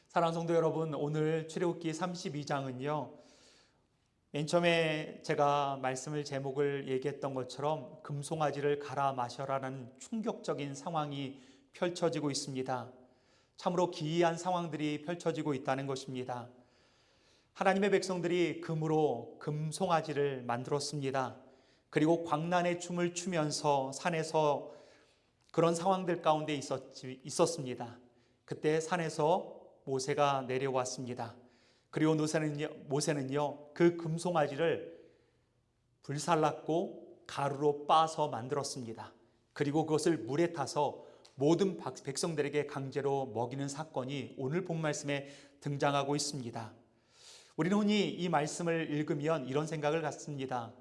사랑하는 성도 여러분, 오늘 출애굽기 32장은요. 맨 처음에 제가 말씀을 제목을 얘기했던 것처럼 금송아지를 갈아 마셔라는 충격적인 상황이 펼쳐지고 있습니다. 참으로 기이한 상황들이 펼쳐지고 있다는 것입니다. 하나님의 백성들이 금으로 금송아지를 만들었습니다. 그리고 광란의 춤을 추면서 산에서 그런 상황들 가운데 있었습니다. 그때 산에서 모세가 내려왔습니다. 그리고 모세는요 그 금송아지를 불살랐고 가루로 빻아서 만들었습니다. 그리고 그것을 물에 타서 모든 백성들에게 강제로 먹이는 사건이 오늘 본 말씀에 등장하고 있습니다. 우리는 흔히 이 말씀을 읽으면 이런 생각을 갖습니다.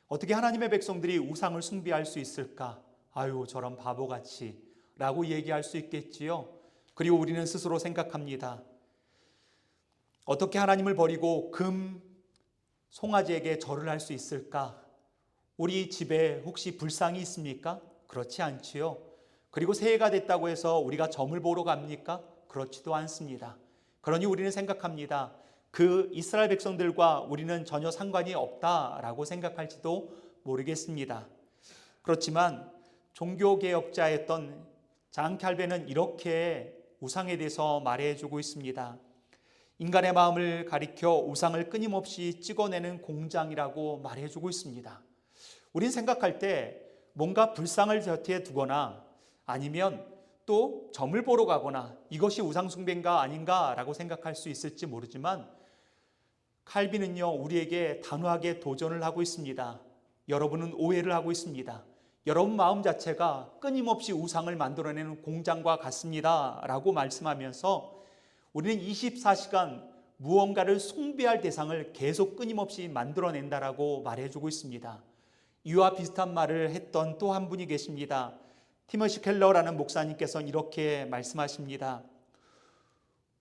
어떻게 하나님의 백성들이 우상을 숭배할 수 있을까? 아유, 저런 바보같이 라고 얘기할 수 있겠지요. 그리고 우리는 스스로 생각합니다. 어떻게 하나님을 버리고 금 송아지에게 절을 할 수 있을까? 우리 집에 혹시 불상이 있습니까? 그렇지 않지요. 그리고 새해가 됐다고 해서 우리가 점을 보러 갑니까? 그렇지도 않습니다. 그러니 우리는 생각합니다. 그 이스라엘 백성들과 우리는 전혀 상관이 없다라고 생각할지도 모르겠습니다. 그렇지만 종교개혁자였던 장 칼빈은 이렇게 우상에 대해서 말해주고 있습니다. 인간의 마음을 가리켜 우상을 끊임없이 찍어내는 공장이라고 말해주고 있습니다. 우린 생각할 때 뭔가 불상을 곁에 두거나 아니면 또 점을 보러 가거나 이것이 우상숭배인가 아닌가라고 생각할 수 있을지 모르지만 칼빈은요 우리에게 단호하게 도전을 하고 있습니다. 여러분은 오해를 하고 있습니다. 여러분 마음 자체가 끊임없이 우상을 만들어내는 공장과 같습니다 라고 말씀하면서 우리는 24시간 무언가를 숭배할 대상을 계속 끊임없이 만들어낸다라고 말해주고 있습니다. 이와 비슷한 말을 했던 또 한 분이 계십니다. 티머시 켈러라는 목사님께서는 이렇게 말씀하십니다.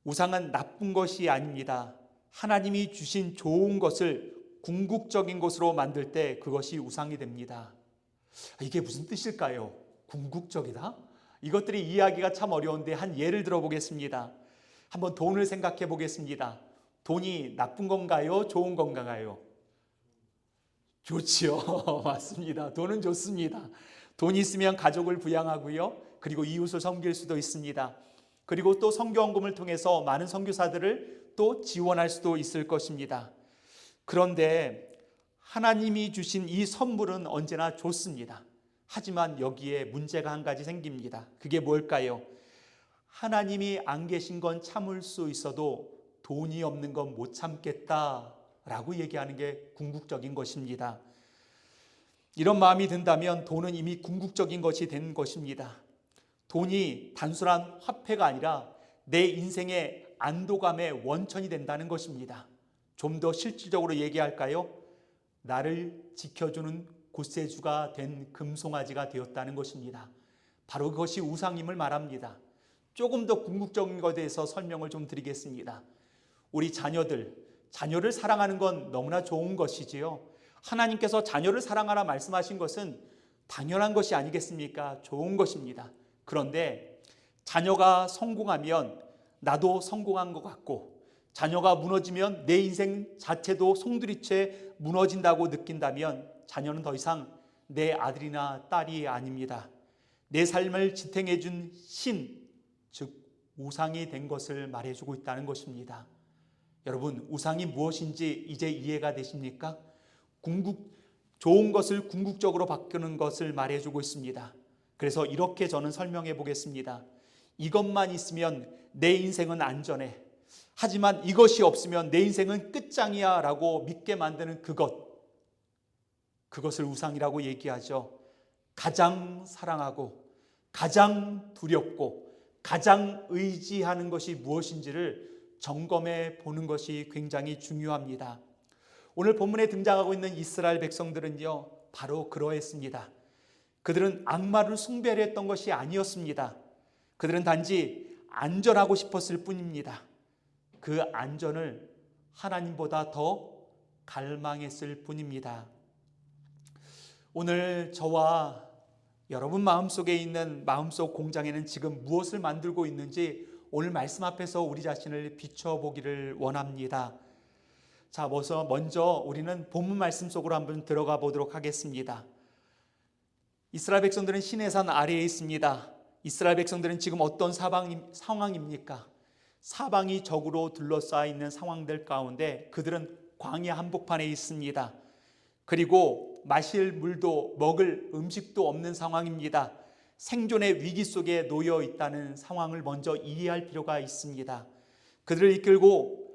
우상은 나쁜 것이 아닙니다. 하나님이 주신 좋은 것을 궁극적인 것으로 만들 때 그것이 우상이 됩니다. 이게 무슨 뜻일까요? 궁극적이다? 이것들이 이해하기가 참 어려운데 한 예를 들어보겠습니다. 한번 돈을 생각해 보겠습니다. 돈이 나쁜 건가요? 좋은 건가요? 좋지요. 맞습니다. 돈은 좋습니다. 돈이 있으면 가족을 부양하고요. 그리고 이웃을 섬길 수도 있습니다. 그리고 또 선교헌금을 통해서 많은 선교사들을 또 지원할 수도 있을 것입니다. 그런데 하나님이 주신 이 선물은 언제나 좋습니다. 하지만 여기에 문제가 한 가지 생깁니다. 그게 뭘까요? 하나님이 안 계신 건 참을 수 있어도 돈이 없는 건 못 참겠다라고 얘기하는 게 궁극적인 것입니다. 이런 마음이 든다면 돈은 이미 궁극적인 것이 된 것입니다. 돈이 단순한 화폐가 아니라 내 인생의 안도감의 원천이 된다는 것입니다. 좀 더 실질적으로 얘기할까요? 나를 지켜주는 구세주가 된 금송아지가 되었다는 것입니다. 바로 그것이 우상임을 말합니다. 조금 더 궁극적인 것에 대해서 설명을 좀 드리겠습니다. 우리 자녀를 사랑하는 건 너무나 좋은 것이지요. 하나님께서 자녀를 사랑하라 말씀하신 것은 당연한 것이 아니겠습니까? 좋은 것입니다. 그런데 자녀가 성공하면 나도 성공한 것 같고 자녀가 무너지면 내 인생 자체도 송두리째 무너진다고 느낀다면 자녀는 더 이상 내 아들이나 딸이 아닙니다. 내 삶을 지탱해 준 신, 즉 우상이 된 것을 말해주고 있다는 것입니다. 여러분, 우상이 무엇인지 이제 이해가 되십니까? 좋은 것을 궁극적으로 바꾸는 것을 말해주고 있습니다. 그래서 이렇게 저는 설명해 보겠습니다. 이것만 있으면 내 인생은 안전해. 하지만 이것이 없으면 내 인생은 끝장이야 라고 믿게 만드는 그것을 우상이라고 얘기하죠. 가장 사랑하고 가장 두렵고 가장 의지하는 것이 무엇인지를 점검해 보는 것이 굉장히 중요합니다. 오늘 본문에 등장하고 있는 이스라엘 백성들은요 바로 그러했습니다. 그들은 악마를 숭배하려 했던 것이 아니었습니다. 그들은 단지 안전하고 싶었을 뿐입니다. 그 안전을 하나님보다 더 갈망했을 뿐입니다. 오늘 저와 여러분 마음속에 있는 마음속 공장에는 지금 무엇을 만들고 있는지 오늘 말씀 앞에서 우리 자신을 비춰보기를 원합니다. 자, 먼저 우리는 본문 말씀 속으로 한번 들어가 보도록 하겠습니다. 이스라엘 백성들은 시내산 아래에 있습니다. 이스라엘 백성들은 지금 어떤 상황입니까? 사방이 적으로 둘러싸여 있는 상황들 가운데 그들은 광야 한복판에 있습니다. 그리고 마실 물도 먹을 음식도 없는 상황입니다. 생존의 위기 속에 놓여 있다는 상황을 먼저 이해할 필요가 있습니다. 그들을 이끌고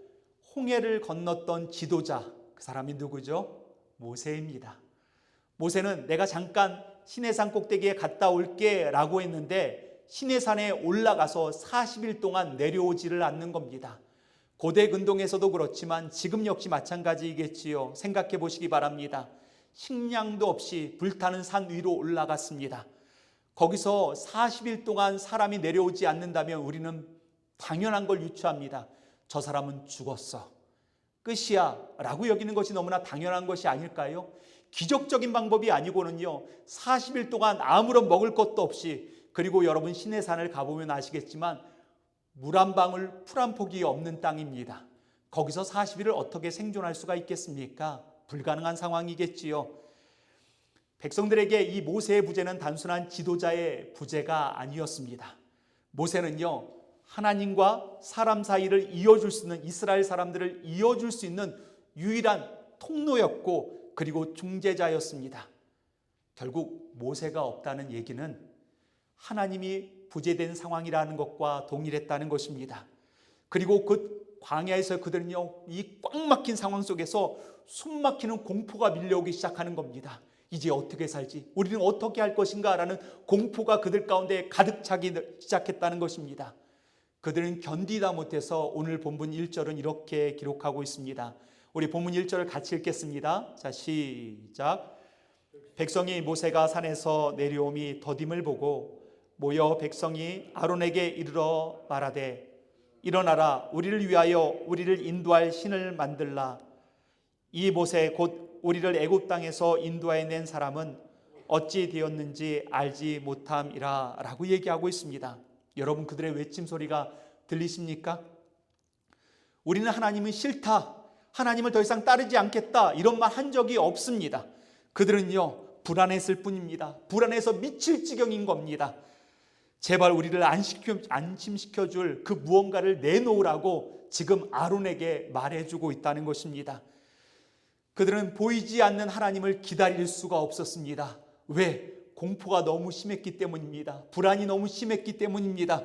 홍해를 건넜던 지도자, 그 사람이 누구죠? 모세입니다. 모세는 내가 잠깐 시내산 꼭대기에 갔다 올게 라고 했는데 시내산에 올라가서 40일 동안 내려오지를 않는 겁니다. 고대 근동에서도 그렇지만 지금 역시 마찬가지이겠지요. 생각해 보시기 바랍니다. 식량도 없이 불타는 산 위로 올라갔습니다. 거기서 40일 동안 사람이 내려오지 않는다면 우리는 당연한 걸 유추합니다. 저 사람은 죽었어, 끝이야 라고 여기는 것이 너무나 당연한 것이 아닐까요? 기적적인 방법이 아니고는요, 40일 동안 아무런 먹을 것도 없이, 그리고 여러분 시내산을 가보면 아시겠지만 물 한 방울, 풀 한 폭이 없는 땅입니다. 거기서 40일을 어떻게 생존할 수가 있겠습니까? 불가능한 상황이겠지요. 백성들에게 이 모세의 부재는 단순한 지도자의 부재가 아니었습니다. 모세는요, 하나님과 사람 사이를 이어줄 수 있는, 이스라엘 사람들을 이어줄 수 있는 유일한 통로였고, 그리고 중재자였습니다. 결국 모세가 없다는 얘기는 하나님이 부재된 상황이라는 것과 동일했다는 것입니다. 그리고 그 광야에서 그들은요, 이 꽉 막힌 상황 속에서 숨 막히는 공포가 밀려오기 시작하는 겁니다. 이제 어떻게 살지? 우리는 어떻게 할 것인가? 라는 공포가 그들 가운데 가득 차기 시작했다는 것입니다. 그들은 견디다 못해서 오늘 본문 1절은 이렇게 기록하고 있습니다. 우리 본문 1절을 같이 읽겠습니다. 자, 시작. 백성이 모세가 산에서 내려옴이 더딤을 보고 모여 백성이 아론에게 이르러 말하되 일어나라, 우리를 위하여 우리를 인도할 신을 만들라. 이 모세 곧 우리를 애굽 땅에서 인도해 낸 사람은 어찌 되었는지 알지 못함이라 라고 얘기하고 있습니다. 여러분, 그들의 외침 소리가 들리십니까? 우리는 하나님은 싫다, 하나님을 더 이상 따르지 않겠다, 이런 말 한 적이 없습니다. 그들은요, 불안했을 뿐입니다. 불안해서 미칠 지경인 겁니다. 제발 우리를 안심시켜줄 그 무언가를 내놓으라고 지금 아론에게 말해주고 있다는 것입니다. 그들은 보이지 않는 하나님을 기다릴 수가 없었습니다. 왜? 공포가 너무 심했기 때문입니다. 불안이 너무 심했기 때문입니다.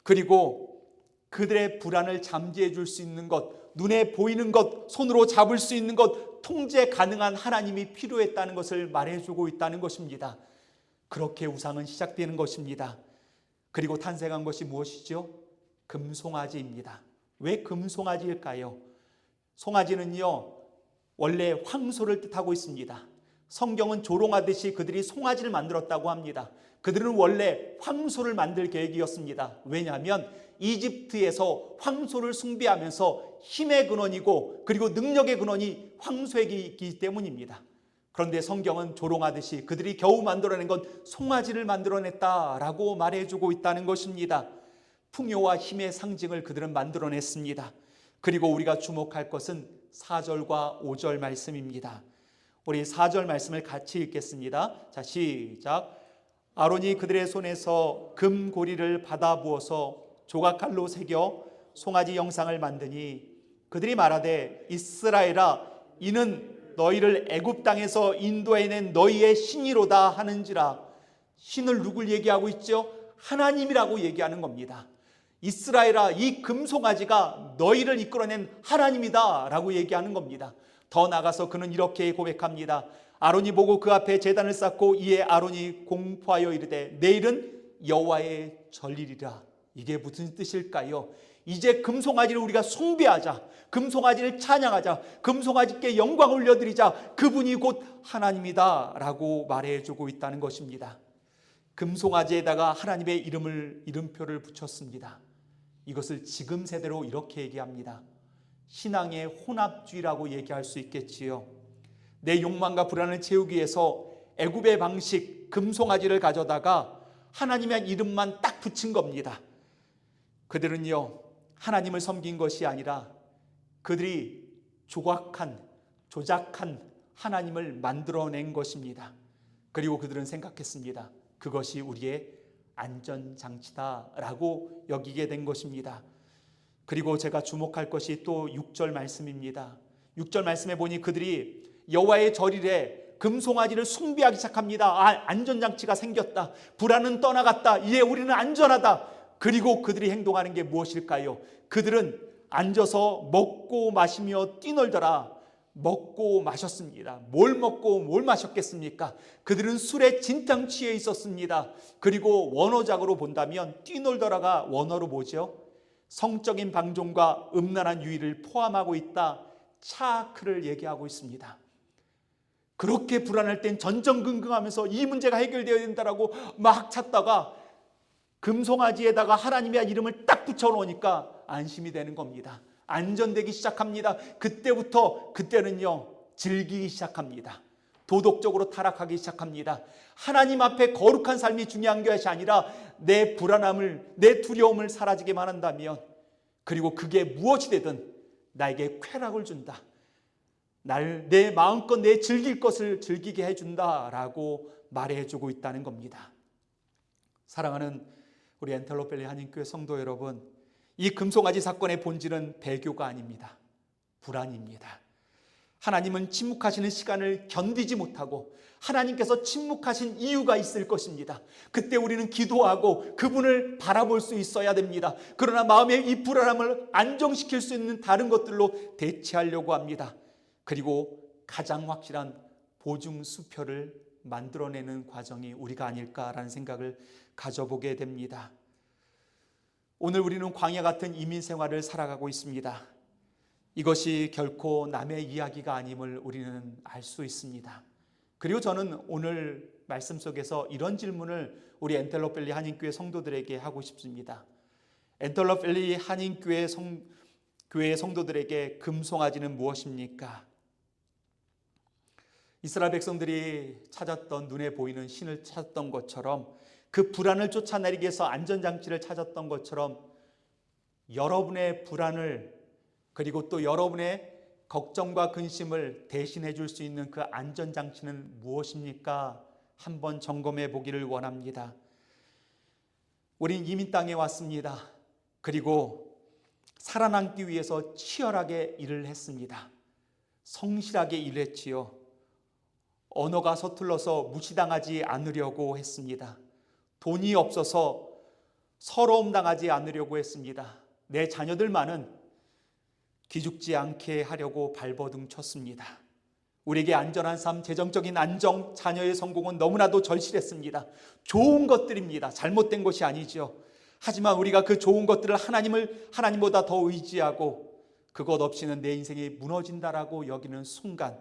그리고 그들의 불안을 잠재해 줄 수 있는 것, 눈에 보이는 것, 손으로 잡을 수 있는 것, 통제 가능한 하나님이 필요했다는 것을 말해주고 있다는 것입니다. 그렇게 우상은 시작되는 것입니다. 그리고 탄생한 것이 무엇이죠? 금송아지입니다. 왜 금송아지일까요? 송아지는요, 원래 황소를 뜻하고 있습니다. 성경은 조롱하듯이 그들이 송아지를 만들었다고 합니다. 그들은 원래 황소를 만들 계획이었습니다. 왜냐하면 이집트에서 황소를 숭배하면서 힘의 근원이고 그리고 능력의 근원이 황소이기 때문입니다. 그런데 성경은 조롱하듯이 그들이 겨우 만들어낸 건 송아지를 만들어냈다라고 말해주고 있다는 것입니다. 풍요와 힘의 상징을 그들은 만들어냈습니다. 그리고 우리가 주목할 것은 4절과 5절 말씀입니다. 우리 4절 말씀을 같이 읽겠습니다. 자, 시작. 아론이 그들의 손에서 금고리를 받아 부어서 조각칼로 새겨 송아지 형상을 만드니 그들이 말하되 이스라엘아, 이는 너희를 애굽 땅에서 인도해낸 너희의 신이로다 하는지라. 신을 누굴 얘기하고 있죠? 하나님이라고 얘기하는 겁니다. 이스라엘아, 이 금송아지가 너희를 이끌어낸 하나님이다 라고 얘기하는 겁니다. 더 나가서 그는 이렇게 고백합니다. 아론이 보고 그 앞에 제단을 쌓고 이에 아론이 공포하여 이르되 내일은 여호와의 절일이라. 이게 무슨 뜻일까요? 이제 금송아지를 우리가 숭배하자, 금송아지를 찬양하자, 금송아지께 영광을 올려드리자, 그분이 곧 하나님이다 라고 말해주고 있다는 것입니다. 금송아지에다가 하나님의 이름표를 붙였습니다. 이것을 지금 세대로 이렇게 얘기합니다. 신앙의 혼합주의라고 얘기할 수 있겠지요. 내 욕망과 불안을 채우기 위해서 애굽의 방식 금송아지를 가져다가 하나님의 이름만 딱 붙인 겁니다. 그들은요, 하나님을 섬긴 것이 아니라 그들이 조작한 하나님을 만들어낸 것입니다. 그리고 그들은 생각했습니다. 그것이 우리의 안전장치다라고 여기게 된 것입니다. 그리고 제가 주목할 것이 또 6절 말씀입니다. 6절 말씀에 보니 그들이 여호와의 절일에 금송아지를 숭배하기 시작합니다. 안전장치가 생겼다. 불안은 떠나갔다. 이제 우리는 안전하다. 그리고 그들이 행동하는 게 무엇일까요? 그들은 앉아서 먹고 마시며 뛰놀더라. 먹고 마셨습니다. 뭘 먹고 뭘 마셨겠습니까? 그들은 술에 진탕 취해 있었습니다. 그리고 원어적으로 본다면 뛰놀더라가 원어로 뭐죠? 성적인 방종과 음란한 유의를 포함하고 있다. 차크를 얘기하고 있습니다. 그렇게 불안할 땐 전전긍긍하면서 이 문제가 해결되어야 된다라고 막 찾다가 금송아지에다가 하나님의 이름을 딱 붙여놓으니까 안심이 되는 겁니다. 안전되기 시작합니다. 그때는요, 즐기기 시작합니다. 도덕적으로 타락하기 시작합니다. 하나님 앞에 거룩한 삶이 중요한 것이 아니라 내 불안함을, 내 두려움을 사라지게만 한다면, 그리고 그게 무엇이 되든 나에게 쾌락을 준다. 내 마음껏 내 즐길 것을 즐기게 해준다라고 말해주고 있다는 겁니다. 사랑하는 우리 엔텔로펠리 한인교회 성도 여러분, 이 금송아지 사건의 본질은 배교가 아닙니다. 불안입니다. 하나님은 침묵하시는 시간을 견디지 못하고 하나님께서 침묵하신 이유가 있을 것입니다. 그때 우리는 기도하고 그분을 바라볼 수 있어야 됩니다. 그러나 마음의 이 불안함을 안정시킬 수 있는 다른 것들로 대체하려고 합니다. 그리고 가장 확실한 보증수표를 만들어내는 과정이 우리가 아닐까라는 생각을 가져보게 됩니다. 오늘 우리는 광야 같은 이민 생활을 살아가고 있습니다. 이것이 결코 남의 이야기가 아님을 우리는 알 수 있습니다. 그리고 저는 오늘 말씀 속에서 이런 질문을 우리 엔텔로펠리 한인교회 성도들에게 하고 싶습니다. 엔텔로펠리 한인교회 교회 성도들에게 금송아지는 무엇입니까? 이스라엘 백성들이 찾았던, 눈에 보이는 신을 찾았던 것처럼, 그 불안을 쫓아내기 위해서 안전장치를 찾았던 것처럼 여러분의 불안을, 그리고 또 여러분의 걱정과 근심을 대신해 줄 수 있는 그 안전장치는 무엇입니까? 한번 점검해 보기를 원합니다. 우린 이민 땅에 왔습니다. 그리고 살아남기 위해서 치열하게 일을 했습니다. 성실하게 일했지요. 언어가 서툴러서 무시당하지 않으려고 했습니다. 돈이 없어서 서러움 당하지 않으려고 했습니다. 내 자녀들만은 기죽지 않게 하려고 발버둥 쳤습니다. 우리에게 안전한 삶, 재정적인 안정, 자녀의 성공은 너무나도 절실했습니다. 좋은 것들입니다. 잘못된 것이 아니죠. 하지만 우리가 그 좋은 것들을 하나님보다 더 의지하고 그것 없이는 내 인생이 무너진다라고 여기는 순간,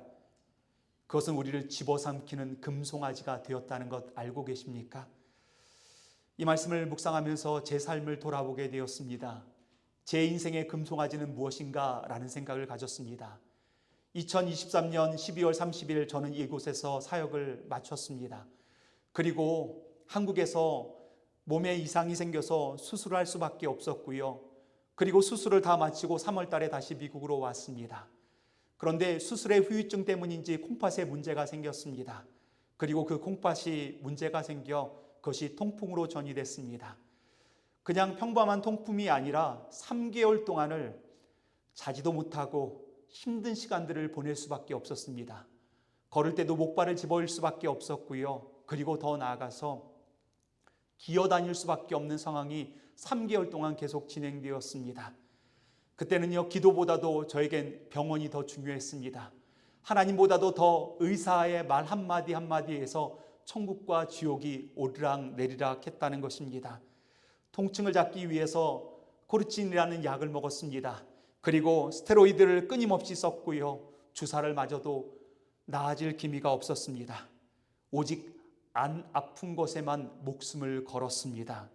그것은 우리를 집어삼키는 금송아지가 되었다는 것 알고 계십니까? 이 말씀을 묵상하면서 제 삶을 돌아보게 되었습니다. 제 인생의 금송아지는 무엇인가 라는 생각을 가졌습니다. 2023년 12월 30일 저는 이곳에서 사역을 마쳤습니다. 그리고 한국에서 몸에 이상이 생겨서 수술을 할 수밖에 없었고요. 그리고 수술을 다 마치고 3월 달에 다시 미국으로 왔습니다. 그런데 수술의 후유증 때문인지 콩팥에 문제가 생겼습니다. 그리고 그 콩팥이 문제가 생겨 그것이 통풍으로 전이됐습니다. 그냥 평범한 통풍이 아니라 3개월 동안을 자지도 못하고 힘든 시간들을 보낼 수밖에 없었습니다. 걸을 때도 목발을 집어일 수밖에 없었고요. 그리고 더 나아가서 기어다닐 수밖에 없는 상황이 3개월 동안 계속 진행되었습니다. 그때는요, 기도보다도 저에겐 병원이 더 중요했습니다. 하나님보다도 더 의사의 말 한마디 한마디에서 천국과 지옥이 오르락 내리락 했다는 것입니다. 통증을 잡기 위해서 코르친이라는 약을 먹었습니다. 그리고 스테로이드를 끊임없이 썼고요. 주사를 맞아도 나아질 기미가 없었습니다. 오직 안 아픈 것에만 목숨을 걸었습니다.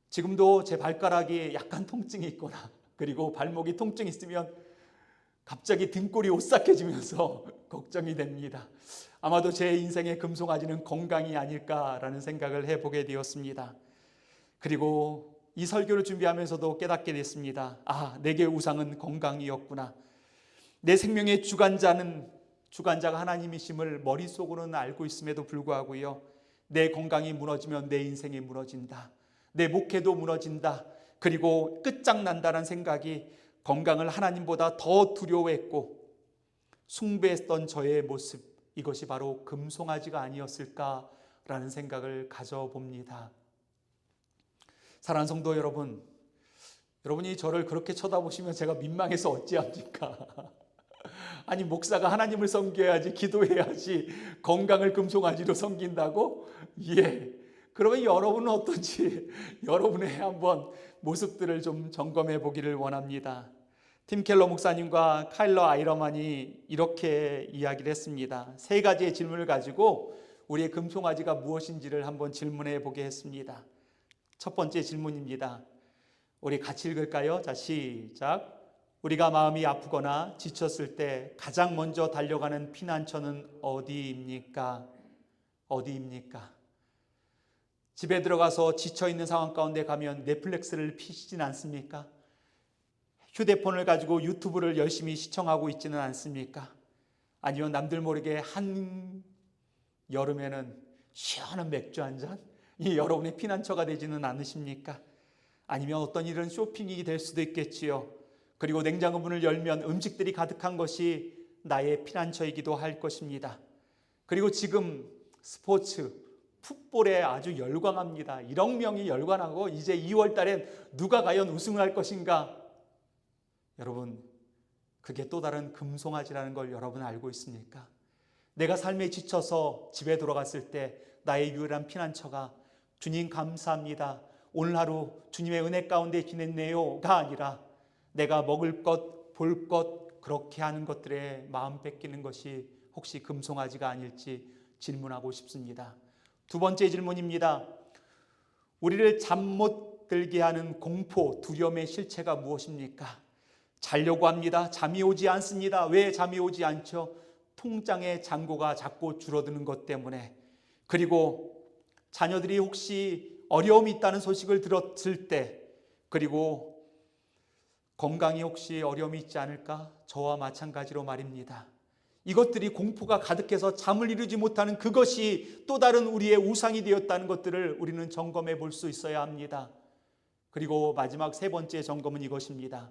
지금도 제 발가락에 약간 통증이 있거나 그리고 발목이 통증이 있으면 갑자기 등골이 오싹해지면서 걱정이 됩니다. 아마도 제 인생의 금송아지는 건강이 아닐까라는 생각을 해보게 되었습니다. 그리고 이 설교를 준비하면서도 깨닫게 됐습니다. 내게 우상은 건강이었구나. 내 생명의 주관자가 하나님이심을 머릿속으로는 알고 있음에도 불구하고요, 내 건강이 무너지면 내 인생이 무너진다, 내 목회도 무너진다, 그리고 끝장난다는 생각이 건강을 하나님보다 더 두려워했고 숭배했던 저의 모습, 이것이 바로 금송아지가 아니었을까라는 생각을 가져봅니다. 사랑하는 성도 여러분, 여러분이 저를 그렇게 쳐다보시면 제가 민망해서 어찌합니까? 아니, 목사가 하나님을 섬겨야지, 기도해야지, 건강을 금송아지로 섬긴다고? 그러면 여러분은 어떤지 여러분의 한번 모습들을 좀 점검해 보기를 원합니다. 팀 켈러 목사님과 카일러 아이러만이 이렇게 이야기를 했습니다. 3가지의 질문을 가지고 우리의 금송아지가 무엇인지를 한번 질문해 보게 했습니다. 첫 번째 질문입니다. 우리 같이 읽을까요? 자, 시작. 우리가 마음이 아프거나 지쳤을 때 가장 먼저 달려가는 피난처는 어디입니까? 어디입니까? 집에 들어가서 지쳐있는 상황 가운데 가면 넷플릭스를 피시진 않습니까? 휴대폰을 가지고 유튜브를 열심히 시청하고 있지는 않습니까? 아니면 남들 모르게 한 여름에는 시원한 맥주 한 잔? 이 여러분의 피난처가 되지는 않으십니까? 아니면 어떤 일은 쇼핑이 될 수도 있겠지요. 그리고 냉장고 문을 열면 음식들이 가득한 것이 나의 피난처이기도 할 것입니다. 그리고 지금 스포츠, 풋볼에 아주 열광합니다. 1억 명이 열광하고 이제 2월 달엔 누가 과연 우승을 할 것인가? 여러분, 그게 또 다른 금송아지라는 걸 여러분 알고 있습니까? 내가 삶에 지쳐서 집에 돌아갔을 때 나의 유일한 피난처가 주님 감사합니다, 오늘 하루 주님의 은혜 가운데 지냈네요가 아니라 내가 먹을 것, 볼 것, 그렇게 하는 것들에 마음 뺏기는 것이 혹시 금송아지가 아닐지 질문하고 싶습니다. 두 번째 질문입니다. 우리를 잠 못 들게 하는 공포, 두려움의 실체가 무엇입니까? 자려고 합니다. 잠이 오지 않습니다. 왜 잠이 오지 않죠? 통장의 잔고가 자꾸 줄어드는 것 때문에. 그리고 자녀들이 혹시 어려움이 있다는 소식을 들었을 때, 그리고 건강이 혹시 어려움이 있지 않을까? 저와 마찬가지로 말입니다. 이것들이 공포가 가득해서 잠을 이루지 못하는 그것이 또 다른 우리의 우상이 되었다는 것들을 우리는 점검해 볼 수 있어야 합니다. 그리고 마지막 3번째 점검은 이것입니다.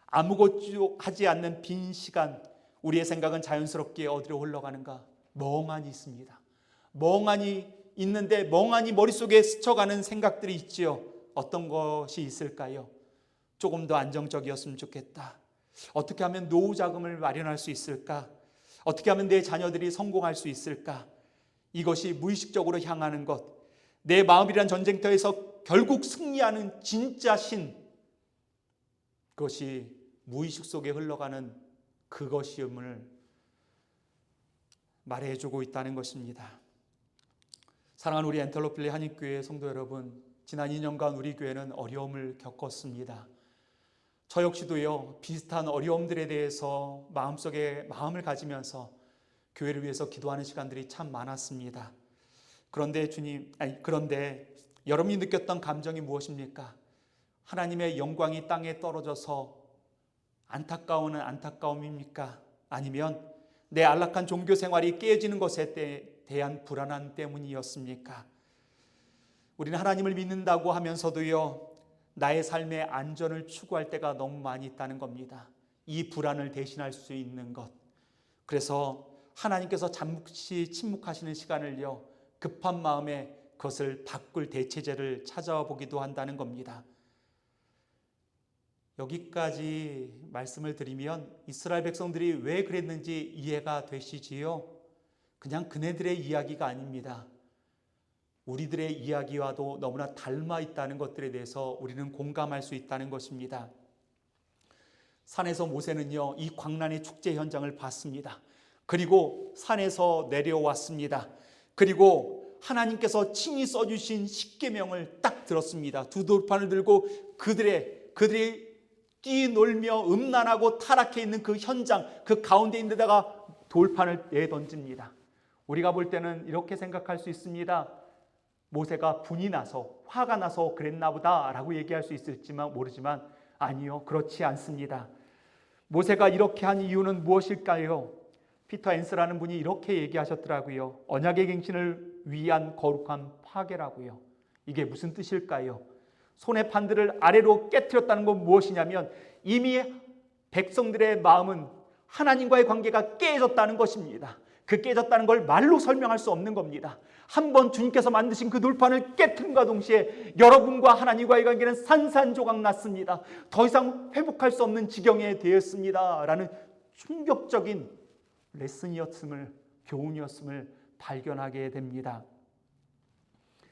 아무것도 하지 않는 빈 시간, 우리의 생각은 자연스럽게 어디로 흘러가는가? 멍하니 있습니다. 멍하니 있는데 멍하니 머릿속에 스쳐가는 생각들이 있지요. 어떤 것이 있을까요? 조금 더 안정적이었으면 좋겠다. 어떻게 하면 노후 자금을 마련할 수 있을까? 어떻게 하면 내 자녀들이 성공할 수 있을까? 이것이 무의식적으로 향하는 것, 내 마음이란 전쟁터에서 결국 승리하는 진짜 신, 그것이 무의식 속에 흘러가는 그것임을 말해주고 있다는 것입니다. 사랑하는 우리 엔텔로필리 한인교회 성도 여러분, 지난 2년간 우리 교회는 어려움을 겪었습니다. 저 역시도요, 비슷한 어려움들에 대해서 마음속에 마음을 가지면서 교회를 위해서 기도하는 시간들이 참 많았습니다. 그런데 여러분이 느꼈던 감정이 무엇입니까? 하나님의 영광이 땅에 떨어져서 안타까운 안타까움입니까? 아니면 내 안락한 종교 생활이 깨어지는 것에 대한 불안함 때문이었습니까? 우리는 하나님을 믿는다고 하면서도요, 나의 삶의 안전을 추구할 때가 너무 많이 있다는 겁니다. 이 불안을 대신할 수 있는 것. 그래서 하나님께서 잠시 침묵하시는 시간을요, 급한 마음에 그것을 바꿀 대체제를 찾아보기도 한다는 겁니다. 여기까지 말씀을 드리면 이스라엘 백성들이 왜 그랬는지 이해가 되시지요? 그냥 그네들의 이야기가 아닙니다. 우리들의 이야기와도 너무나 닮아 있다는 것들에 대해서 우리는 공감할 수 있다는 것입니다. 산에서 모세는요, 이 광란의 축제 현장을 봤습니다. 그리고 산에서 내려왔습니다. 그리고 하나님께서 친히 써주신 십계명을 딱 들었습니다. 두 돌판을 들고 그들이 뛰놀며 음란하고 타락해 있는 그 현장, 그 가운데 있는데다가 돌판을 내던집니다. 우리가 볼 때는 이렇게 생각할 수 있습니다. 모세가 분이 나서 화가 나서 그랬나 보다라고 얘기할 수 있을지만 모르지만 아니요, 그렇지 않습니다. 모세가 이렇게 한 이유는 무엇일까요? 피터 앤스라는 분이 이렇게 얘기하셨더라고요. 언약의 갱신을 위한 거룩한 파괴라고요. 이게 무슨 뜻일까요? 손의 판들을 아래로 깨트렸다는 건 무엇이냐면 이미 백성들의 마음은 하나님과의 관계가 깨졌다는 것입니다. 그 깨졌다는 걸 말로 설명할 수 없는 겁니다. 한번 주님께서 만드신 그 돌판을 깨트림과 동시에 여러분과 하나님과의 관계는 산산조각 났습니다. 더 이상 회복할 수 없는 지경에 되었습니다. 라는 충격적인 레슨이었음을, 교훈이었음을 발견하게 됩니다.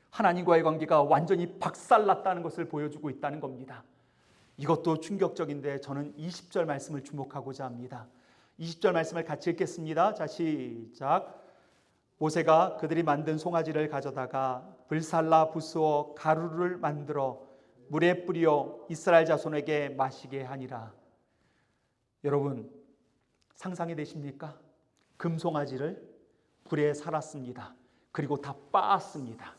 하나님과의 관계가 완전히 박살났다는 것을 보여주고 있다는 겁니다. 이것도 충격적인데 저는 20절 말씀을 주목하고자 합니다. 20절 말씀을 같이 읽겠습니다. 자, 시작. 모세가 그들이 만든 송아지를 가져다가 불살라 부수어 가루를 만들어 물에 뿌려 이스라엘 자손에게 마시게 하니라. 여러분, 상상이 되십니까? 금송아지를 불에 살았습니다. 그리고 다 빻았습니다.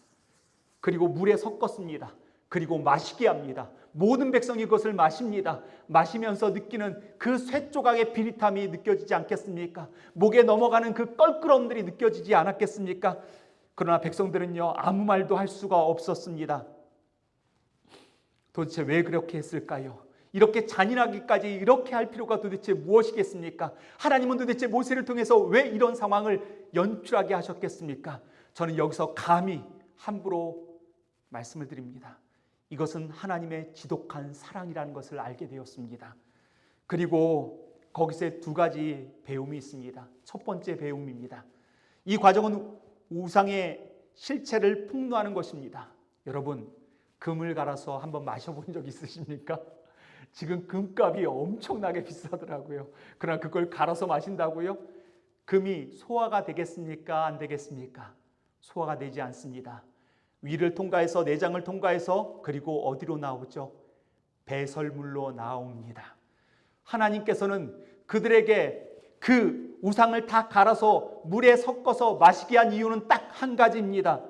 그리고 물에 섞었습니다. 그리고 마시게 합니다. 모든 백성이 그것을 마십니다. 마시면서 느끼는 그 쇠조각의 비릿함이 느껴지지 않겠습니까? 목에 넘어가는 그 껄끄러움들이 느껴지지 않았겠습니까? 그러나 백성들은요, 아무 말도 할 수가 없었습니다. 도대체 왜 그렇게 했을까요? 이렇게 잔인하기까지 이렇게 할 필요가 도대체 무엇이겠습니까? 하나님은 도대체 모세를 통해서 왜 이런 상황을 연출하게 하셨겠습니까? 저는 여기서 감히 함부로 말씀을 드립니다. 이것은 하나님의 지독한 사랑이라는 것을 알게 되었습니다. 그리고 거기서 두 가지 배움이 있습니다. 첫 번째 배움입니다. 이 과정은 우상의 실체를 폭로하는 것입니다. 여러분, 금을 갈아서 한번 마셔본 적 있으십니까? 지금 금값이 엄청나게 비싸더라고요. 그러나 그걸 갈아서 마신다고요? 금이 소화가 되겠습니까? 안 되겠습니까? 소화가 되지 않습니다. 위를 통과해서 내장을 통과해서 그리고 어디로 나오죠? 배설물로 나옵니다. 하나님께서는 그들에게 그 우상을 다 갈아서 물에 섞어서 마시게 한 이유는 딱 한 가지입니다.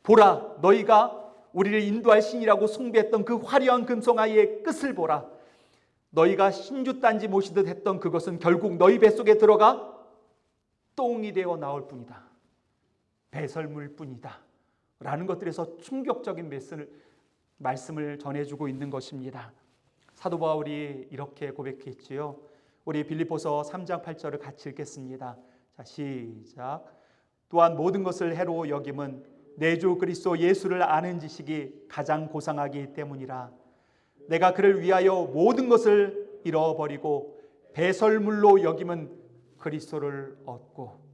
보라, 너희가 우리를 인도할 신이라고 숭배했던 그 화려한 금송아지의 끝을 보라. 너희가 신주단지 모시듯 했던 그것은 결국 너희 뱃속에 들어가 똥이 되어 나올 뿐이다. 배설물 뿐이다. 라는 것들에서 충격적인 말씀을 전해주고 있는 것입니다. 사도 바울이 이렇게 고백했지요. 우리 빌립보서 3장 8절을 같이 읽겠습니다. 자, 시작. 또한 모든 것을 해로 여김은 내 주 그리스도 예수를 아는 지식이 가장 고상하기 때문이라. 내가 그를 위하여 모든 것을 잃어버리고 배설물로 여김은 그리스도를 얻고.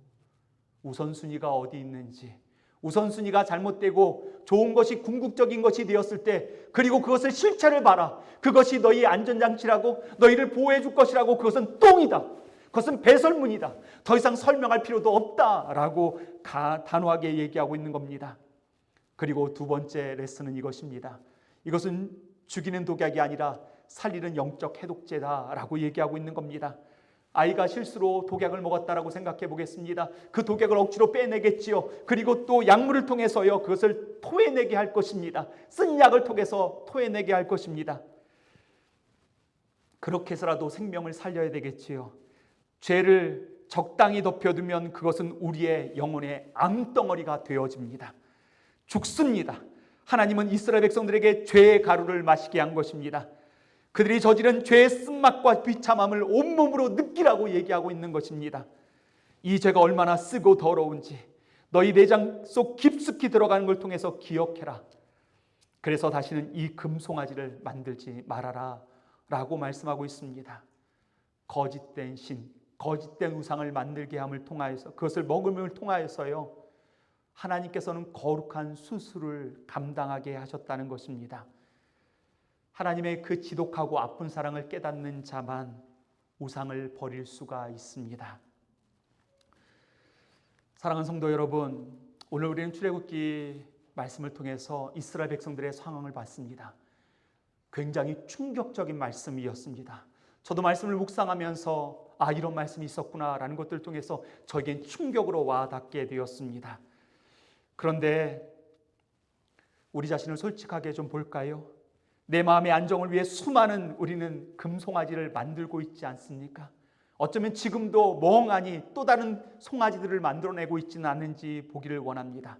우선순위가 어디 있는지, 우선순위가 잘못되고 좋은 것이 궁극적인 것이 되었을 때, 그리고 그것을 실체를 봐라. 그것이 너희의 안전장치라고, 너희를 보호해 줄 것이라고. 그것은 똥이다. 그것은 배설물이다. 더 이상 설명할 필요도 없다라고 단호하게 얘기하고 있는 겁니다. 그리고 두 번째 레슨은 이것입니다. 이것은 죽이는 독약이 아니라 살리는 영적 해독제다라고 얘기하고 있는 겁니다. 아이가 실수로 독약을 먹었다라고 생각해 보겠습니다. 그 독약을 억지로 빼내겠지요. 그리고 또 약물을 통해서요, 그것을 토해내게 할 것입니다. 쓴 약을 통해서 토해내게 할 것입니다. 그렇게 해서라도 생명을 살려야 되겠지요. 죄를 적당히 덮여두면 그것은 우리의 영혼의 암덩어리가 되어집니다. 죽습니다. 하나님은 이스라엘 백성들에게 죄의 가루를 마시게 한 것입니다. 그들이 저지른 죄의 쓴맛과 비참함을 온몸으로 느끼라고 얘기하고 있는 것입니다. 이 죄가 얼마나 쓰고 더러운지 너희 내장 속 깊숙이 들어가는 걸 통해서 기억해라. 그래서 다시는 이 금송아지를 만들지 말아라 라고 말씀하고 있습니다. 거짓된 신, 거짓된 우상을 만들게 함을 통하여서, 그것을 먹음을 통하여서요, 하나님께서는 거룩한 수술을 감당하게 하셨다는 것입니다. 하나님의 그 지독하고 아픈 사랑을 깨닫는 자만 우상을 버릴 수가 있습니다. 사랑하는 성도 여러분, 오늘 우리는 출애굽기 말씀을 통해서 이스라엘 백성들의 상황을 봤습니다. 굉장히 충격적인 말씀이었습니다. 저도 말씀을 묵상하면서 이런 말씀이 있었구나라는 것들을 통해서 저에겐 충격으로 와닿게 되었습니다. 그런데 우리 자신을 솔직하게 좀 볼까요? 내 마음의 안정을 위해 수많은 우리는 금송아지를 만들고 있지 않습니까? 어쩌면 지금도 멍하니 또 다른 송아지들을 만들어내고 있지는 않은지 보기를 원합니다.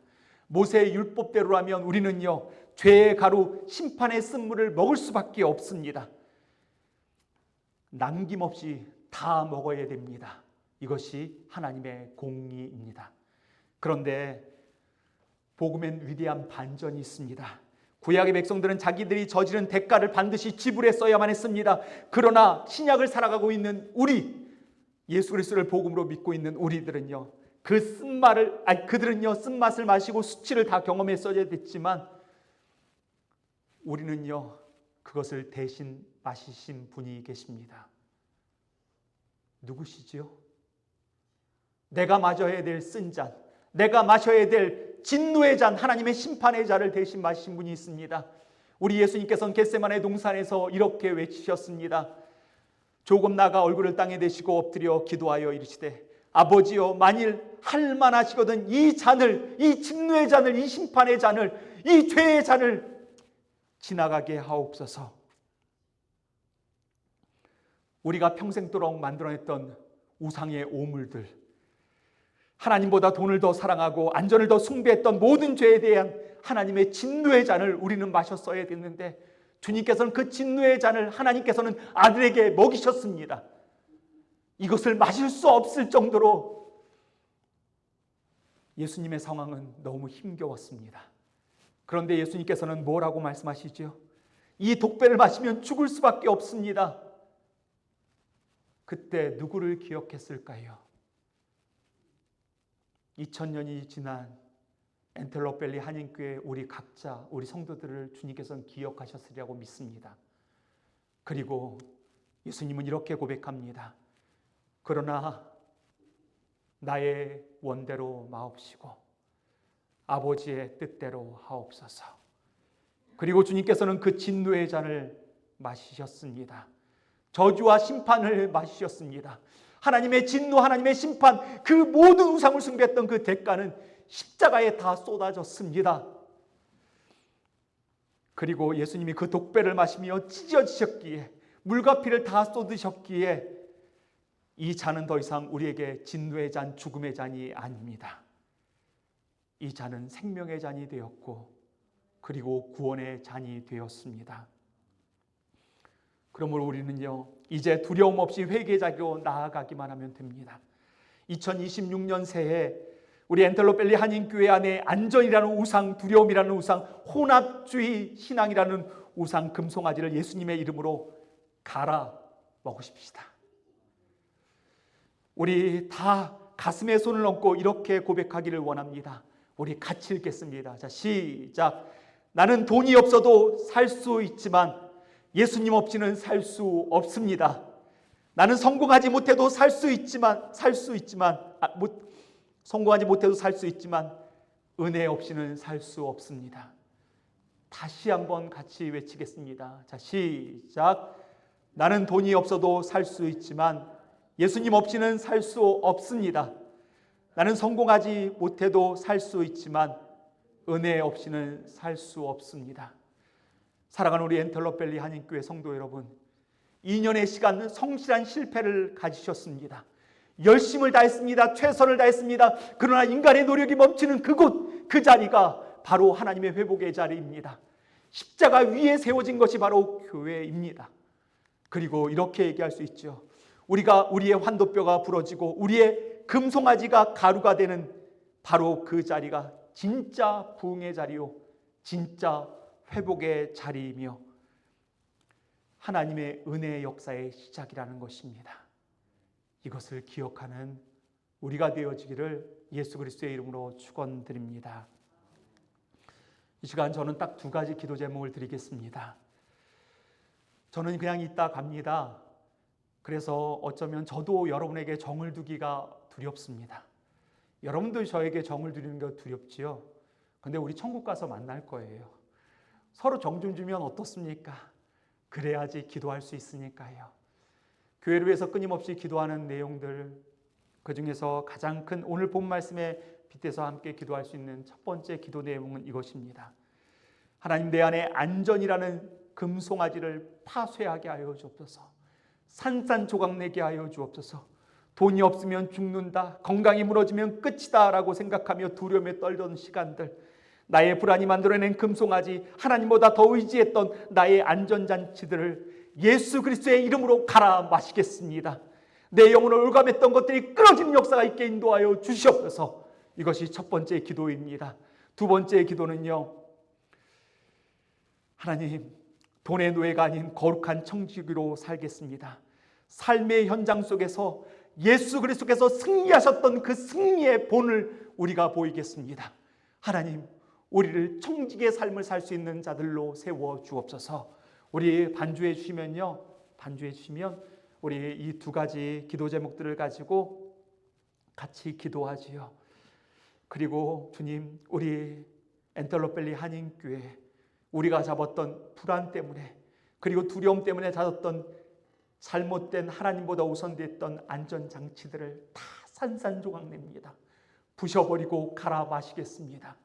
모세의 율법대로라면 우리는요, 죄의 가루 심판의 쓴물을 먹을 수밖에 없습니다. 남김없이 다 먹어야 됩니다. 이것이 하나님의 공의입니다. 그런데 복음엔 위대한 반전이 있습니다. 구약의 백성들은 자기들이 저지른 대가를 반드시 지불했어야만 했습니다. 그러나 신약을 살아가고 있는 우리, 예수 그리스도를 복음으로 믿고 있는 우리들은요, 그들은요 쓴맛을 마시고 수치를 다 경험했어야 됐지만 우리는요 그것을 대신 마시신 분이 계십니다. 누구시지요? 내가 마셔야 될 쓴 잔, 내가 마셔야 될 진노의 잔, 하나님의 심판의 잔을 대신 마신 분이 있습니다. 우리 예수님께서는 겟세마네 동산에서 이렇게 외치셨습니다. 조금 나가 얼굴을 땅에 대시고 엎드려 기도하여 이르시되 아버지여, 만일 할 만하시거든 이 잔을, 이 진노의 잔을, 이 심판의 잔을, 이 죄의 잔을 지나가게 하옵소서. 우리가 평생도록 만들어냈던 우상의 오물들, 하나님보다 돈을 더 사랑하고 안전을 더 숭배했던 모든 죄에 대한 하나님의 진노의 잔을 우리는 마셨어야 됐는데 주님께서는 그 진노의 잔을 하나님께서는 아들에게 먹이셨습니다. 이것을 마실 수 없을 정도로 예수님의 상황은 너무 힘겨웠습니다. 그런데 예수님께서는 뭐라고 말씀하시죠? 이 독배를 마시면 죽을 수밖에 없습니다. 그때 누구를 기억했을까요? 2000년이 지난 엔텔로펠리 한인교회 우리 각자, 우리 성도들을 주님께서는 기억하셨으리라고 믿습니다. 그리고 예수님은 이렇게 고백합니다. 그러나 나의 원대로 마옵시고 아버지의 뜻대로 하옵소서. 그리고 주님께서는 그 진노의 잔을 마시셨습니다. 저주와 심판을 마시셨습니다. 하나님의 진노, 하나님의 심판, 그 모든 우상을 숭배했던 그 대가는 십자가에 다 쏟아졌습니다. 그리고 예수님이 그 독배를 마시며 찢어지셨기에, 물과 피를 다 쏟으셨기에 이 잔은 더 이상 우리에게 진노의 잔, 죽음의 잔이 아닙니다. 이 잔은 생명의 잔이 되었고 그리고 구원의 잔이 되었습니다. 그러므로 우리는요 이제 두려움 없이 회개의 자리로 나아가기만 하면 됩니다. 2026년 새해 우리 엔텔로펠리 한인교회 안에 안전이라는 우상, 두려움이라는 우상, 혼합주의 신앙이라는 우상 금송아지를 예수님의 이름으로 갈아 먹으십시다. 우리 다 가슴에 손을 얹고 이렇게 고백하기를 원합니다. 우리 같이 읽겠습니다. 자, 시작. 나는 돈이 없어도 살 수 있지만 예수님 없이는 살 수 없습니다. 나는 성공하지 못해도 성공하지 못해도 살 수 있지만 은혜 없이는 살 수 없습니다. 다시 한번 같이 외치겠습니다. 자, 시작. 나는 돈이 없어도 살 수 있지만 예수님 없이는 살 수 없습니다. 나는 성공하지 못해도 살 수 있지만 은혜 없이는 살 수 없습니다. 사랑하는 우리 엔텔로펠리 한인교회 성도 여러분, 2년의 시간 성실한 실패를 가지셨습니다. 열심을 다했습니다. 최선을 다했습니다. 그러나 인간의 노력이 멈추는 그곳, 그 자리가 바로 하나님의 회복의 자리입니다. 십자가 위에 세워진 것이 바로 교회입니다. 그리고 이렇게 얘기할 수 있죠. 우리의 환도뼈가 부러지고 우리의 금송아지가 가루가 되는 바로 그 자리가 진짜 부흥의 자리요, 진짜 회복의 자리이며 하나님의 은혜의 역사의 시작이라는 것입니다. 이것을 기억하는 우리가 되어지기를 예수 그리스도의 이름으로 축원드립니다. 이 시간 저는 딱 두 가지 기도 제목을 드리겠습니다. 저는 그냥 있다 갑니다. 그래서 어쩌면 저도 여러분에게 정을 두기가 두렵습니다. 여러분도 저에게 정을 두리는 게 두렵지요. 근데 우리 천국 가서 만날 거예요. 서로 정 좀 주면 어떻습니까? 그래야지 기도할 수 있으니까요. 교회를 위해서 끊임없이 기도하는 내용들, 그중에서 가장 큰 오늘 본 말씀에 빗대서 함께 기도할 수 있는 첫 번째 기도 내용은 이것입니다. 하나님, 내 안에 안전이라는 금송아지를 파쇄하게 하여 주옵소서. 산산조각 내게 하여 주옵소서. 돈이 없으면 죽는다, 건강이 무너지면 끝이다 라고 생각하며 두려움에 떨던 시간들, 나의 불안이 만들어낸 금송아지, 하나님보다 더 의지했던 나의 안전장치들을 예수 그리스도의 이름으로 갈아 마시겠습니다. 내 영혼을 올감했던 것들이 끊어지는 역사가 있게 인도하여 주시옵소서. 이것이 첫 번째 기도입니다. 두 번째 기도는요, 하나님, 돈의 노예가 아닌 거룩한 청지기로 살겠습니다. 삶의 현장 속에서 예수 그리스도께서 승리하셨던 그 승리의 본을 우리가 보이겠습니다. 하나님, 우리를 청지기의 삶을 살 수 있는 자들로 세워 주옵소서. 우리 반주해 주시면 우리 이 두 가지 기도 제목들을 가지고 같이 기도하지요. 그리고 주님, 우리 엔텔로펠리 한인교회, 우리가 잡았던 불안 때문에, 그리고 두려움 때문에 잡았던 잘못된, 하나님보다 우선됐던 안전장치들을 다 산산조각냅니다. 부셔버리고 갈아 마시겠습니다.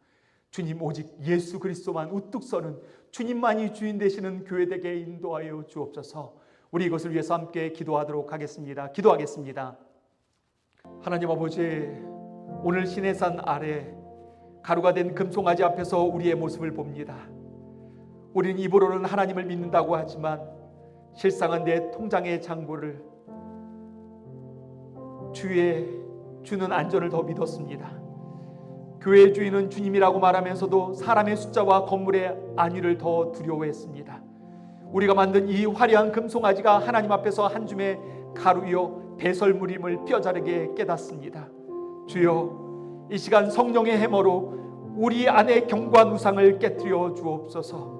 주님, 오직 예수 그리스도만 우뚝 서는, 주님만이 주인 되시는 교회되게 인도하여 주옵소서. 우리 이것을 위해서 함께 기도하도록 하겠습니다. 기도하겠습니다. 하나님 아버지, 오늘 시내산 아래 가루가 된 금송아지 앞에서 우리의 모습을 봅니다. 우리는 입으로는 하나님을 믿는다고 하지만 실상은 내 통장의 잔고를, 주는 안전을 더 믿었습니다. 교회의 주인은 주님이라고 말하면서도 사람의 숫자와 건물의 안위를 더 두려워했습니다. 우리가 만든 이 화려한 금송아지가 하나님 앞에서 한 줌의 가루요 배설물임을 뼈저리게 깨닫습니다. 주여, 이 시간 성령의 해머로 우리 안의 견고한 우상을 깨뜨려 주옵소서.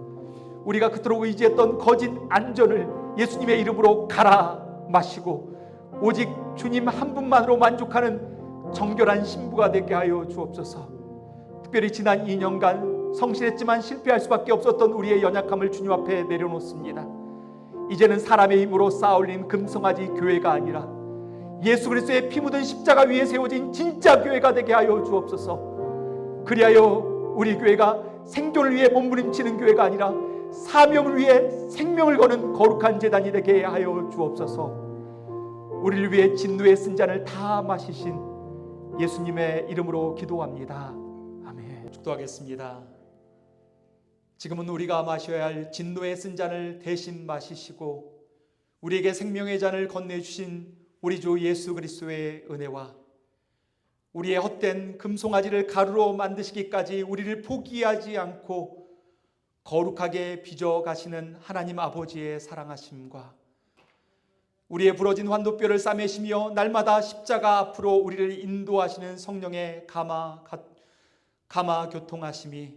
우리가 그토록 의지했던 거짓 안전을 예수님의 이름으로 갈아 마시고 오직 주님 한 분만으로 만족하는 정결한 신부가 되게 하여 주옵소서. 특별히 지난 2년간 성실했지만 실패할 수밖에 없었던 우리의 연약함을 주님 앞에 내려놓습니다. 이제는 사람의 힘으로 쌓아올린 금송아지 교회가 아니라 예수 그리스도의 피 묻은 십자가 위에 세워진 진짜 교회가 되게 하여 주옵소서. 그리하여 우리 교회가 생존을 위해 몸부림치는 교회가 아니라 사명을 위해 생명을 거는 거룩한 제단이 되게 하여 주옵소서. 우리를 위해 진노의 쓴 잔을 다 마시신 예수님의 이름으로 기도합니다. 아멘. 축도하겠습니다. 지금은 우리가 마셔야 할 진노의 쓴 잔을 대신 마시시고 우리에게 생명의 잔을 건네주신 우리 주 예수 그리스도의 은혜와 우리의 헛된 금송아지를 가루로 만드시기까지 우리를 포기하지 않고 거룩하게 빚어가시는 하나님 아버지의 사랑하심과 우리의 부러진 환도뼈를 싸매시며 날마다 십자가 앞으로 우리를 인도하시는 성령의 감화 교통하심이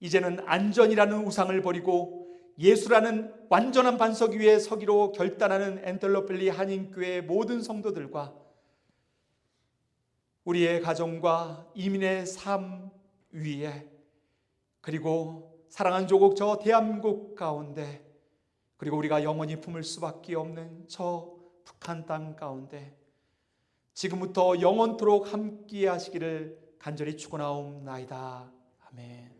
이제는 안전이라는 우상을 버리고 예수라는 완전한 반석 위에 서기로 결단하는 엔텔로펠리 한인교회의 모든 성도들과 우리의 가정과 이민의 삶 위에, 그리고 사랑하는 조국 저 대한민국 가운데, 그리고 우리가 영원히 품을 수밖에 없는 저 북한 땅 가운데 지금부터 영원토록 함께 하시기를 간절히 축원하옵나이다. 아멘.